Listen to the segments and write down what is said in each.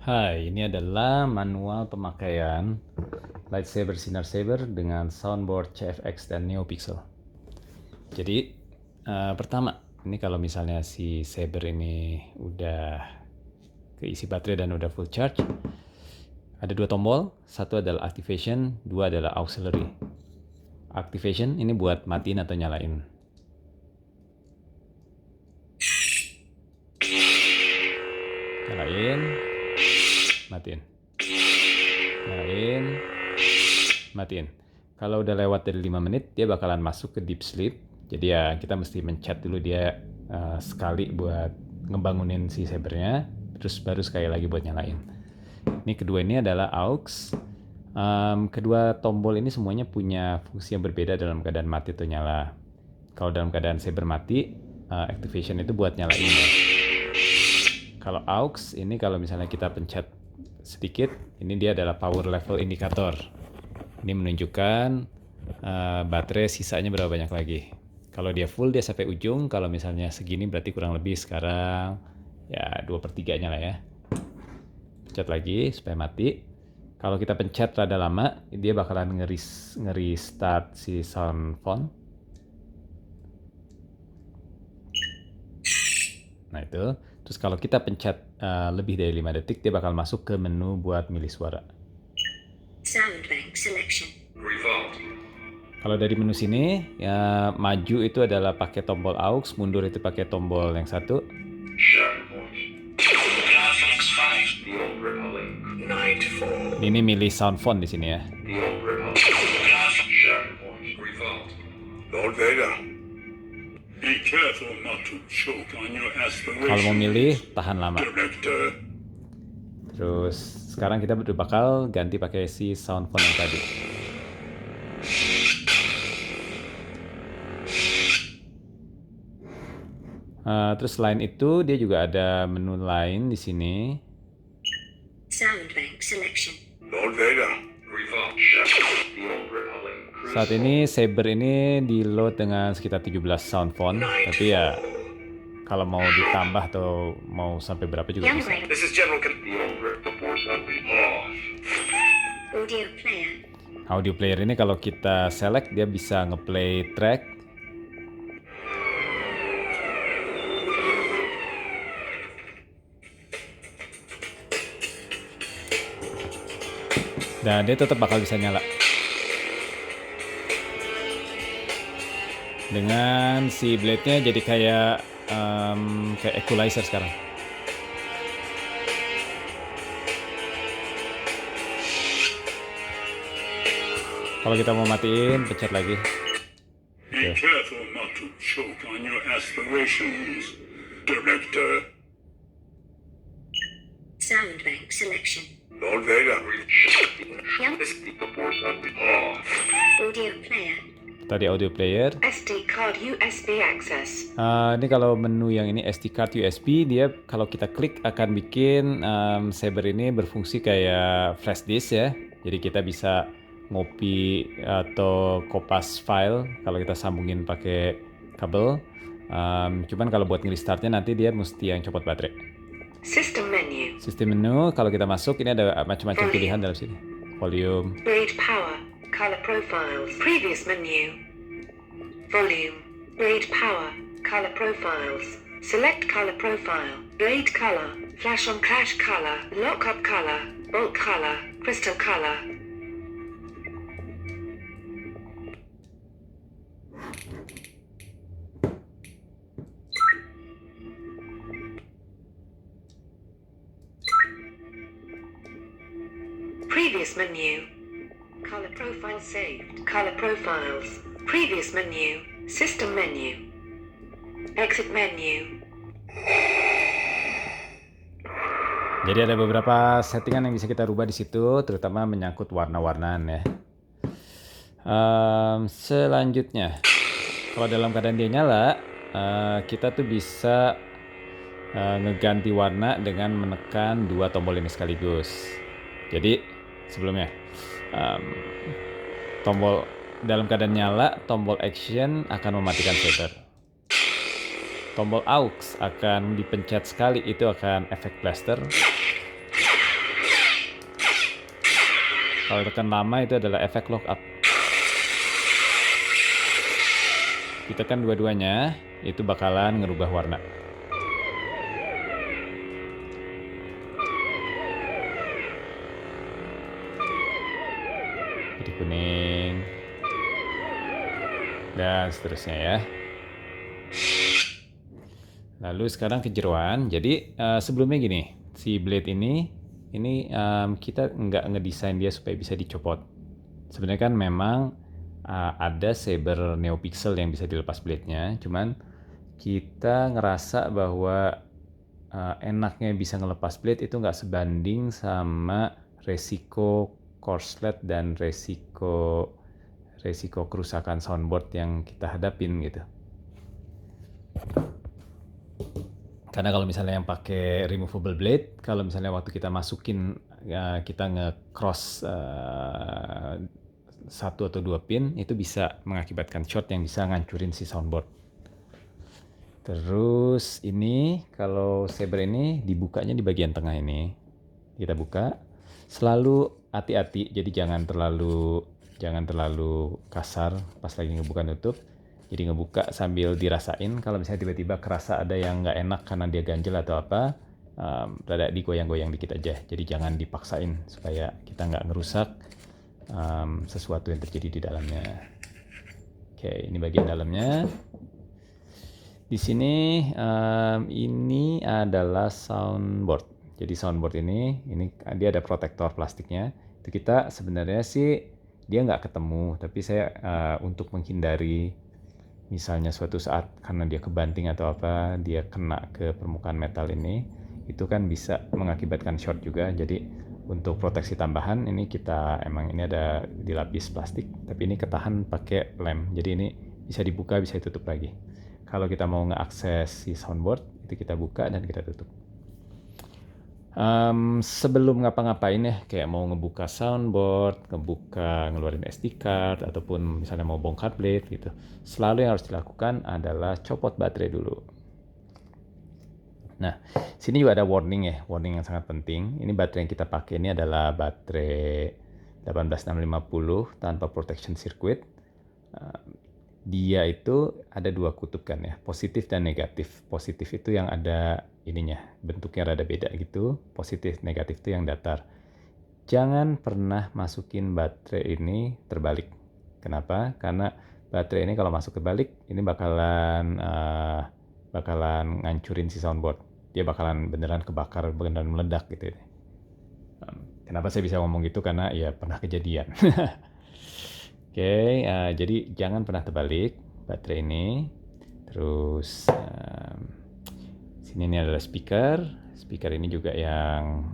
Hai, ini adalah manual pemakaian lightsaber sinar saber dengan soundboard CFX dan NeoPixel. Jadi, pertama, ini kalau misalnya si saber ini udah keisi baterai dan udah full charge, ada dua tombol, satu adalah activation, dua adalah auxiliary. Activation ini buat matiin atau nyalain. Nyalain, matiin. Nyalain, matiin. Kalau udah lewat dari 5 menit, dia bakalan masuk ke deep sleep. Jadi ya kita mesti mencet dulu dia sekali buat ngebangunin si sabernya, terus baru sekali lagi buat nyalain. Ini kedua ini adalah aux. Kedua tombol ini semuanya punya fungsi yang berbeda dalam keadaan mati atau nyala. Kalau dalam keadaan saber mati, activation itu buat nyalain. Kalau aux ini kalau misalnya kita pencet sedikit, ini dia adalah power level indikator. Ini menunjukkan baterai sisanya berapa banyak lagi. Kalau dia full dia sampai ujung, kalau misalnya segini berarti kurang lebih sekarang ya 2/3-nya lah ya. Pencet lagi supaya mati. Kalau kita pencet rada lama, dia bakalan nge-restart si sound font. Nah itu. Terus kalau kita pencet lebih dari 5 detik, dia bakal masuk ke menu buat milih suara. Sound bank selection. Kalau dari menu sini, ya maju itu adalah pakai tombol aux, mundur itu pakai tombol yang satu. Ini milih sound font di sini ya. Lord Vader, be careful not to choke on your Kalau mau aspirations, milih, tahan lama. Director. Terus sekarang kita bakal ganti pakai si sound font yang tadi. Terus selain itu dia juga ada menu lain di sini. Sound bank selection. Lord Vader, Saat ini saber ini di load dengan sekitar 17 sound font, tapi ya kalau mau ditambah atau mau sampai berapa juga Young bisa. Rider. this is General Audio player. Audio player ini kalau kita select dia bisa ngeplay track. Dan dia tetap bakal bisa nyala. Dengan si blade-nya jadi kayak equalizer sekarang. Kalau kita mau matiin, pencet lagi. Be careful not to choke on your aspirations, Director. Sound bank selection. Lord Vader, Young audio player. Tadi audio player. SD card USB access. Ini kalau menu yang ini SD card USB, dia kalau kita klik akan bikin saber ini berfungsi kayak flash disk ya. Jadi kita bisa ngopi atau kopas file kalau kita sambungin pakai kabel. Cuman kalau buat nge-restartnya nanti dia mesti yang copot baterai. System menu. Sistem menu kalau kita masuk ini ada macam-macam pilihan dalam sini. Volume, Grade power. Color profiles. Previous menu. Volume. Grade power. Color profiles. Select color profile. Grade color. Flash on crash color. Lock up color. Bulk color. Crystal color. Previous menu. Color profile saved. Color profiles. Previous menu. System menu. Exit menu. Jadi ada beberapa settingan yang bisa kita rubah di situ, terutama menyangkut warna-warnaan ya. Selanjutnya, kalau dalam keadaan dia nyala, kita tuh bisa ngeganti warna dengan menekan dua tombol ini sekaligus. Jadi sebelumnya, tombol dalam keadaan nyala, tombol action akan mematikan saber. Tombol aux akan dipencet sekali, itu akan efek blaster. Kalau tekan lama itu adalah efek lock up. Ditekan dua-duanya, itu bakalan ngerubah warna. Jadi kuning. Dan seterusnya ya. Lalu sekarang kejeroan. Jadi sebelumnya gini, si blade ini kita nggak ngedesain dia supaya bisa dicopot. Sebenarnya kan memang ada saber neopixel yang bisa dilepas blade-nya, cuman kita ngerasa bahwa enaknya bisa ngelepas blade itu nggak sebanding sama resiko korslet dan resiko kerusakan soundboard yang kita hadapin gitu. Karena kalau misalnya yang pakai removable blade, kalau misalnya waktu kita masukin kita nge-cross 1 atau 2 pin, itu bisa mengakibatkan short yang bisa ngancurin si soundboard. Terus ini kalau saber ini dibukanya di bagian tengah ini. Kita buka. Selalu hati-hati, jadi jangan terlalu kasar pas lagi ngebuka nutup. Jadi ngebuka sambil dirasain. Kalau misalnya tiba-tiba kerasa ada yang nggak enak karena dia ganjel atau apa, rada digoyang-goyang dikit aja. Jadi jangan dipaksain supaya kita nggak ngerusak sesuatu yang terjadi di dalamnya. Oke, ini bagian dalamnya. Di sini ini adalah soundboard. Jadi soundboard ini dia ada protektor plastiknya. Itu kita sebenarnya sih dia nggak ketemu, tapi saya untuk menghindari misalnya suatu saat karena dia kebanting atau apa, dia kena ke permukaan metal ini, itu kan bisa mengakibatkan short juga. Jadi untuk proteksi tambahan ini ini ada dilapis plastik, tapi ini ketahan pakai lem. Jadi ini bisa dibuka, bisa ditutup lagi. Kalau kita mau ngeakses si soundboard, itu kita buka dan kita tutup. Sebelum ngapa-ngapain ya, kayak mau ngebuka soundboard, ngeluarin SD card, ataupun misalnya mau bongkar blade gitu, selalu yang harus dilakukan adalah copot baterai dulu. Nah, sini juga ada warning yang sangat penting. Ini baterai yang kita pakai ini adalah baterai 18650 tanpa protection circuit. Dia itu ada 2 kutub kan ya, positif dan negatif. Positif itu yang ada ininya, bentuknya rada beda gitu. Positif, negatif itu yang datar. Jangan pernah masukin baterai ini terbalik. Kenapa? Karena baterai ini kalau masuk terbalik, ini bakalan ngancurin si soundboard. Dia bakalan beneran kebakar, beneran meledak gitu. Kenapa saya bisa ngomong gitu? Karena ya pernah kejadian. Oke, jadi jangan pernah terbalik baterai ini. Terus sini ini adalah speaker. Speaker ini juga yang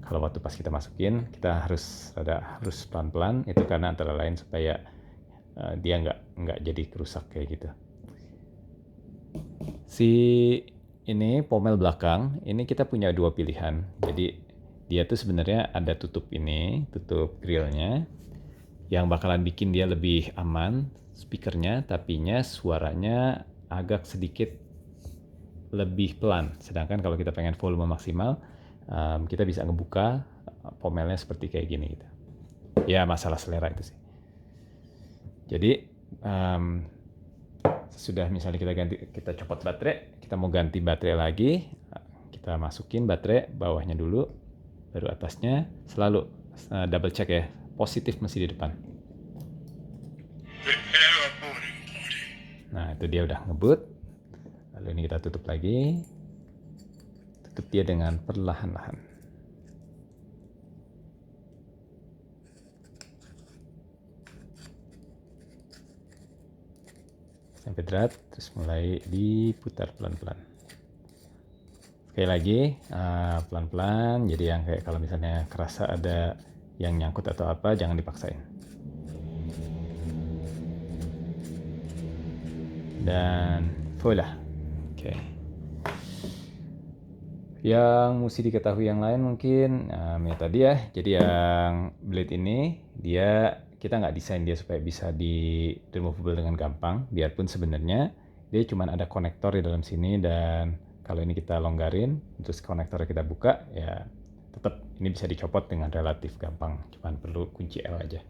kalau waktu pas kita masukin kita harus pelan-pelan. Itu karena antara lain supaya dia nggak jadi kerusak kayak gitu. Si ini pomel belakang, ini kita punya 2 pilihan. Jadi dia tuh sebenarnya ada tutup grillnya, yang bakalan bikin dia lebih aman speakernya, tapinya suaranya agak sedikit lebih pelan. Sedangkan kalau kita pengen volume maksimal, kita bisa ngebuka pomelnya seperti kayak gini gitu. Ya masalah selera itu sih. Jadi sudah misalnya kita copot baterai, kita mau ganti baterai lagi, kita masukin baterai bawahnya dulu, baru atasnya. Selalu double check ya, positif masih di depan. Nah itu dia udah ngebut. Lalu ini kita tutup lagi, tutup dia dengan perlahan-lahan. Sampai berat, terus mulai diputar pelan-pelan. Sekali lagi, pelan-pelan. Jadi yang kayak kalau misalnya kerasa ada yang nyangkut atau apa, jangan dipaksain. Dan voila. Oke. Yang mesti diketahui yang lain mungkin ya tadi ya. Jadi yang blade ini kita nggak desain dia supaya bisa di removable dengan gampang. Biarpun sebenarnya dia cuma ada konektor di dalam sini, dan kalau ini kita longgarin, terus konektornya kita buka, ya tetap ini bisa dicopot dengan relatif gampang, cuman perlu kunci L aja.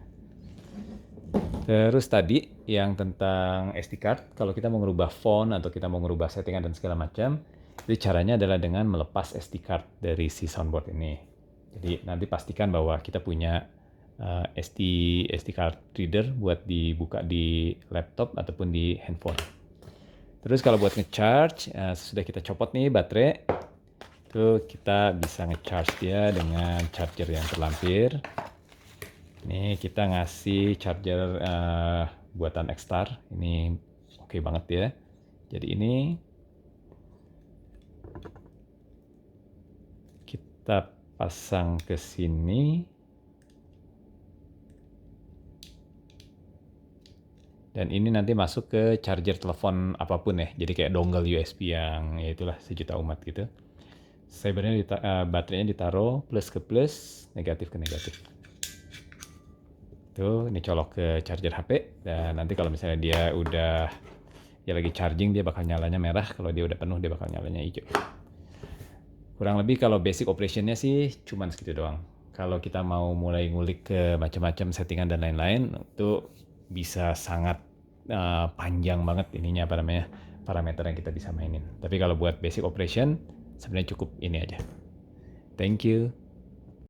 Terus tadi yang tentang SD card, kalau kita mau ngerubah font atau kita mau ngerubah settingan dan segala macam, jadi caranya adalah dengan melepas SD card dari si soundboard ini. Jadi nanti pastikan bahwa kita punya SD card reader buat dibuka di laptop ataupun di handphone. Terus kalau buat ngecharge, sudah kita copot nih baterai, itu kita bisa ngecharge dia dengan charger yang terlampir. Ini kita ngasih charger buatan X-Star, ini oke banget ya. Jadi ini kita pasang ke sini. Dan ini nanti masuk ke charger telepon apapun ya. Jadi kayak dongle USB yang ya itulah sejuta umat gitu. Sebenarnya baterainya ditaruh plus ke plus, negatif ke negatif. Tuh, ini colok ke charger HP. Dan nanti kalau misalnya dia udah ya lagi charging, dia bakal nyalanya merah. Kalau dia udah penuh, dia bakal nyalanya hijau. Kurang lebih kalau basic operationnya sih cuman segitu doang. Kalau kita mau mulai ngulik ke macam-macam settingan dan lain-lain, itu bisa sangat panjang banget ininya apa namanya parameter yang kita bisa mainin. Tapi kalau buat basic operation sebenarnya cukup ini aja. Thank you.